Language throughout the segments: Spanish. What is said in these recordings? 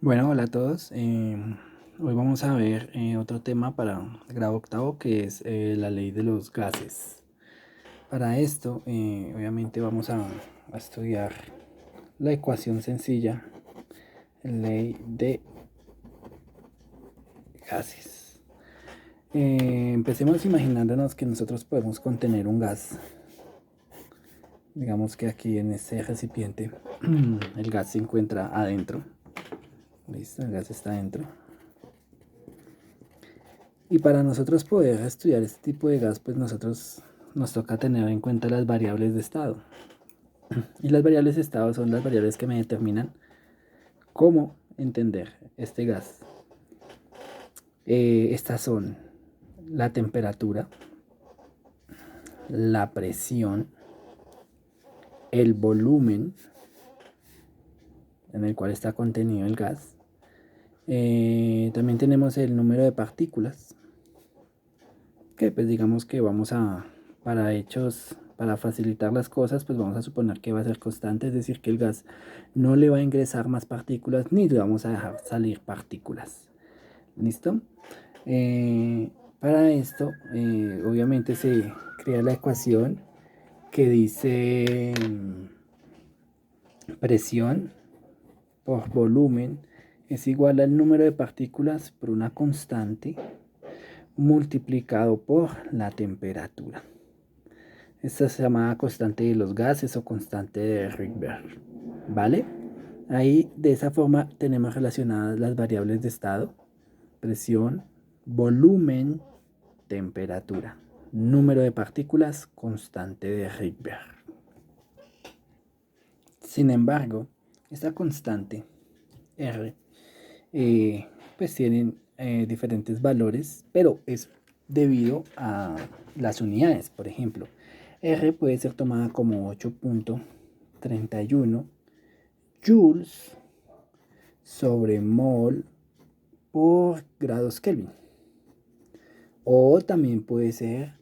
Bueno, hola a todos. Hoy vamos a ver otro tema para grado octavo que es la ley de los gases. Para esto, obviamente vamos a estudiar la ecuación sencilla, ley de gases. Empecemos imaginándonos que nosotros podemos contener un gas. Digamos que aquí en este recipiente el gas se encuentra adentro. ¿Listo? El gas está adentro. Y para nosotros poder estudiar este tipo de gas, pues nosotros nos toca tener en cuenta las variables de estado. Y las variables de estado son las variables que me determinan cómo entender este gas. Estas son la temperatura, la presión, el volumen en el cual está contenido el gas. También tenemos el número de partículas, que pues digamos que para facilitar las cosas, pues vamos a suponer que va a ser constante, es decir, que el gas no le va a ingresar más partículas ni le vamos a dejar salir partículas. ¿Listo? Para esto, obviamente se crea la ecuación que dice presión por volumen es igual al número de partículas por una constante multiplicado por la temperatura. Esta es llamada constante de los gases o constante de Rydberg, ¿vale? Ahí de esa forma tenemos relacionadas las variables de estado, presión, volumen, temperatura, número de partículas, constante de Rydberg. Sin embargo, esta constante R pues tienen diferentes valores, pero es debido a las unidades. Por ejemplo, R puede ser tomada como 8.31 joules sobre mol por grados Kelvin. O también puede ser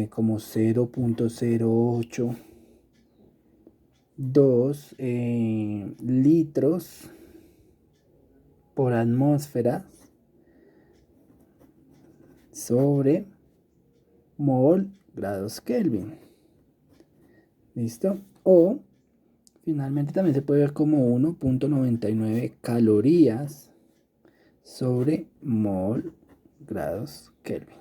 como 0.082 litros por atmósfera sobre mol grados Kelvin. ¿Listo? O finalmente también se puede ver como 1.99 calorías sobre mol grados Kelvin.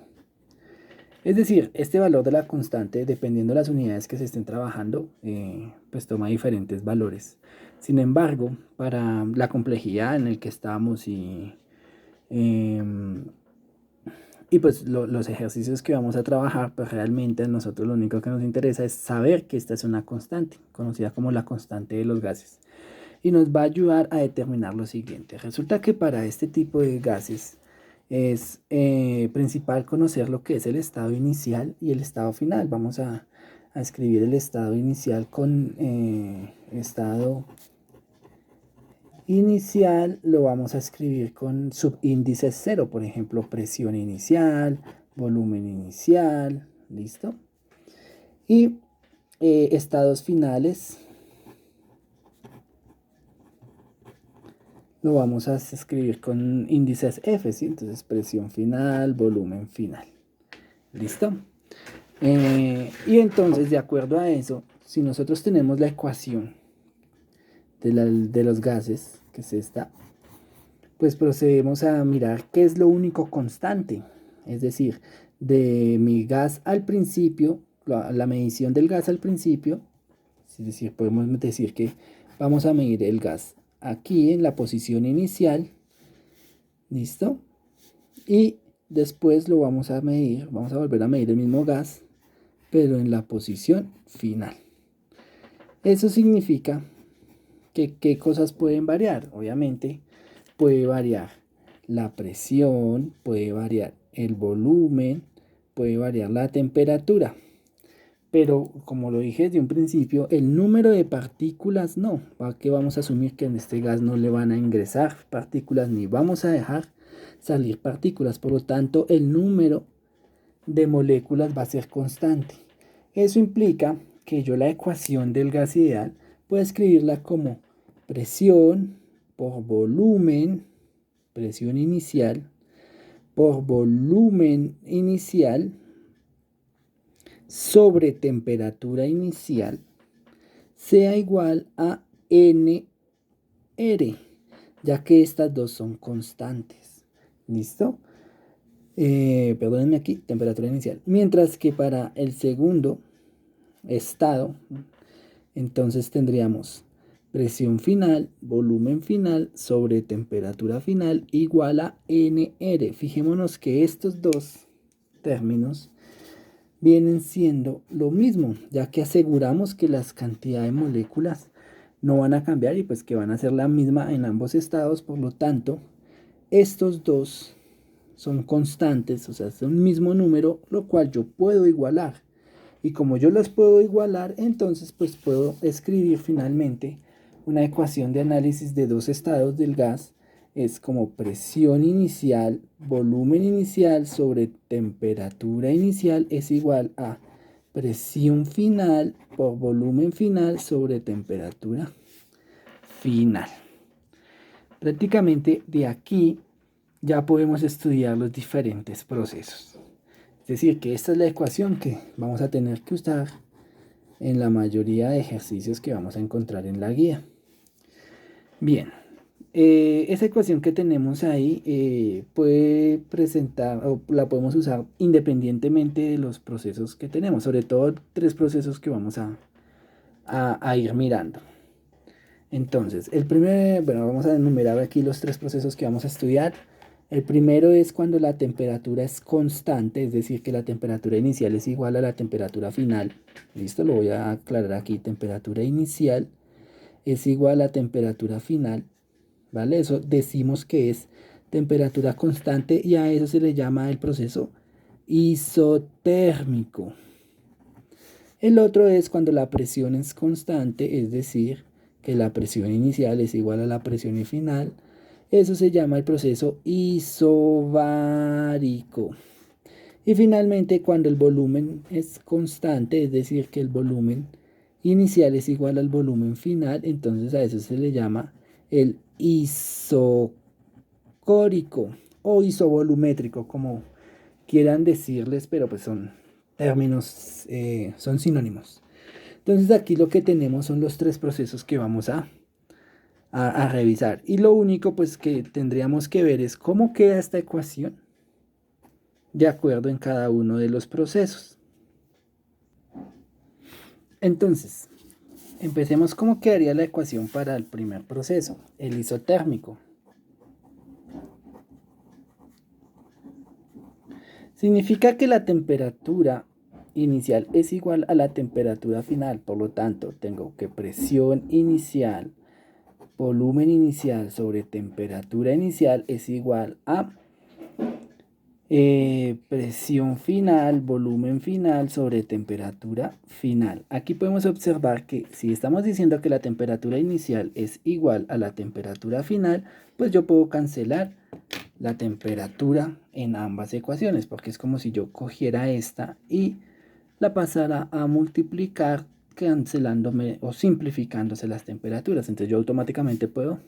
Es decir, este valor de la constante, dependiendo de las unidades que se estén trabajando, pues toma diferentes valores. Sin embargo, para la complejidad en el que estamos y pues los ejercicios que vamos a trabajar, pues realmente a nosotros lo único que nos interesa es saber que esta es una constante, conocida como la constante de los gases. Y nos va a ayudar a determinar lo siguiente. Resulta que para este tipo de gases es principal conocer lo que es el estado inicial y el estado final. Vamos a escribir el estado inicial con estado inicial, lo vamos a escribir con subíndices 0, por ejemplo, presión inicial, volumen inicial, ¿listo? Y estados finales lo vamos a escribir con índices F, ¿sí? Entonces, presión final, volumen final, ¿listo? Y entonces, de acuerdo a eso, si nosotros tenemos la ecuación de los gases, que es esta, pues procedemos a mirar qué es lo único constante. Es decir, de mi gas al principio, la medición del gas al principio, es decir, podemos decir que vamos a medir el gas aquí en la posición inicial, ¿listo? Y después lo vamos a medir, vamos a volver a medir el mismo gas, pero en la posición final. Eso significa que qué cosas pueden variar. Obviamente puede variar la presión, puede variar el volumen, puede variar la temperatura. Pero como lo dije desde un principio, el número de partículas no. ¿Para qué vamos a asumir que en este gas no le van a ingresar partículas ni vamos a dejar salir partículas? Por lo tanto, el número de moléculas va a ser constante. Eso implica que yo la ecuación del gas ideal puedo escribirla como presión por volumen, presión inicial, por volumen inicial sobre temperatura inicial sea igual a NR, ya que estas dos son constantes. ¿Listo? Perdónenme aquí, temperatura inicial. Mientras que para el segundo estado, entonces tendríamos presión final, volumen final sobre temperatura final igual a NR. Fijémonos que estos dos términos vienen siendo lo mismo, ya que aseguramos que las cantidades de moléculas no van a cambiar y pues que van a ser la misma en ambos estados. Por lo tanto, estos dos son constantes, o sea, es un mismo número, lo cual yo puedo igualar. Y como yo las puedo igualar, entonces pues puedo escribir finalmente una ecuación de análisis de dos estados del gas. Es como presión inicial, volumen inicial sobre temperatura inicial es igual a presión final por volumen final sobre temperatura final. Prácticamente de aquí ya podemos estudiar los diferentes procesos. Es decir, que esta es la ecuación que vamos a tener que usar en la mayoría de ejercicios que vamos a encontrar en la guía. Bien, esa ecuación que tenemos ahí puede presentar o la podemos usar independientemente de los procesos que tenemos, sobre todo tres procesos que vamos a ir mirando. Entonces, vamos a enumerar aquí los tres procesos que vamos a estudiar. El primero es cuando la temperatura es constante, es decir, que la temperatura inicial es igual a la temperatura final. Listo, lo voy a aclarar aquí. Temperatura inicial es igual a temperatura final, ¿vale? Eso decimos que es temperatura constante y a eso se le llama el proceso isotérmico. El otro es cuando la presión es constante, es decir, que la presión inicial es igual a la presión final. Eso se llama el proceso isobárico. Y finalmente, cuando el volumen es constante, es decir, que el volumen inicial es igual al volumen final, entonces a eso se le llama el isocórico o isovolumétrico, como quieran decirles, pero pues son términos, son sinónimos. Entonces aquí lo que tenemos son los tres procesos que vamos a revisar. Y lo único pues que tendríamos que ver es cómo queda esta ecuación de acuerdo en cada uno de los procesos. Entonces, empecemos cómo quedaría la ecuación para el primer proceso, el isotérmico. Significa que la temperatura inicial es igual a la temperatura final, por lo tanto tengo que presión inicial, volumen inicial sobre temperatura inicial es igual a presión final, volumen final sobre temperatura final. Aquí podemos observar que si estamos diciendo que la temperatura inicial es igual a la temperatura final, pues yo puedo cancelar la temperatura en ambas ecuaciones, porque es como si yo cogiera esta y la pasara a multiplicar cancelándome o simplificándose las temperaturas. Entonces yo automáticamente puedo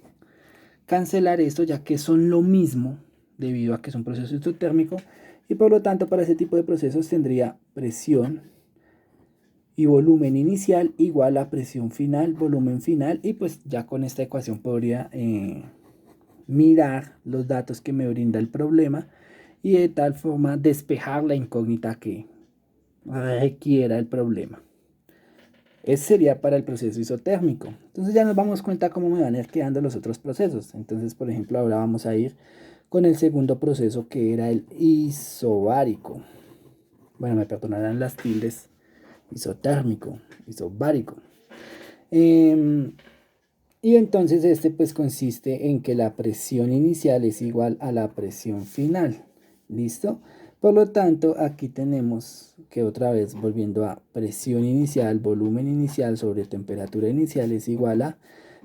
cancelar esto, ya que son lo mismo debido a que es un proceso isotérmico, y por lo tanto para ese tipo de procesos tendría presión y volumen inicial igual a presión final, volumen final, y pues ya con esta ecuación podría mirar los datos que me brinda el problema y de tal forma despejar la incógnita que requiera el problema. Ese sería para el proceso isotérmico. Entonces ya nos damos cuenta cómo me van a ir quedando los otros procesos. Entonces, por ejemplo, ahora vamos a ir con el segundo proceso, que era el isobárico. Bueno, me perdonarán las tildes. Isotérmico, isobárico. Y entonces este pues consiste en que la presión inicial es igual a la presión final. ¿Listo? Por lo tanto, aquí tenemos que otra vez, volviendo a presión inicial, volumen inicial sobre temperatura inicial es igual a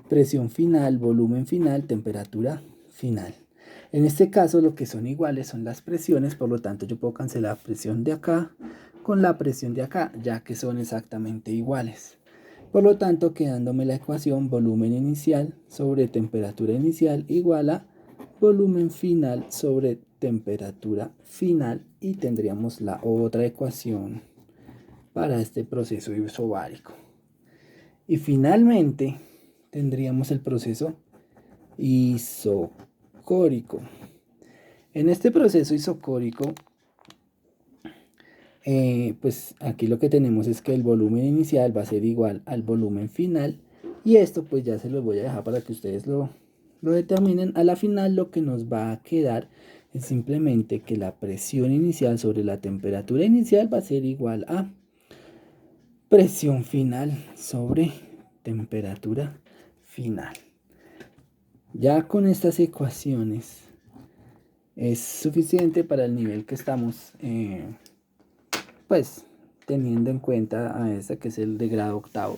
presión final, volumen final, temperatura final. En este caso, lo que son iguales son las presiones, por lo tanto yo puedo cancelar la presión de acá con la presión de acá, ya que son exactamente iguales. Por lo tanto, quedándome la ecuación volumen inicial sobre temperatura inicial igual a volumen final sobre temperatura final, y tendríamos la otra ecuación para este proceso isobárico. Y finalmente tendríamos el proceso isocórico. En este proceso isocórico, pues aquí lo que tenemos es que el volumen inicial va a ser igual al volumen final, y esto pues ya se los voy a dejar para que ustedes lo determinen. A la final lo que nos va a quedar es simplemente que la presión inicial sobre la temperatura inicial va a ser igual a presión final sobre temperatura final. Ya con estas ecuaciones es suficiente para el nivel que estamos pues teniendo en cuenta a esta, que es el de grado octavo.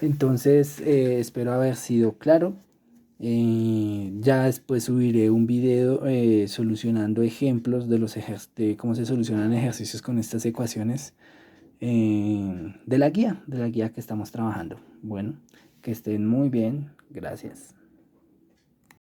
Entonces espero haber sido claro. Ya después subiré un video solucionando ejemplos de cómo se solucionan ejercicios con estas ecuaciones de la guía que estamos trabajando. Bueno, que estén muy bien. Gracias.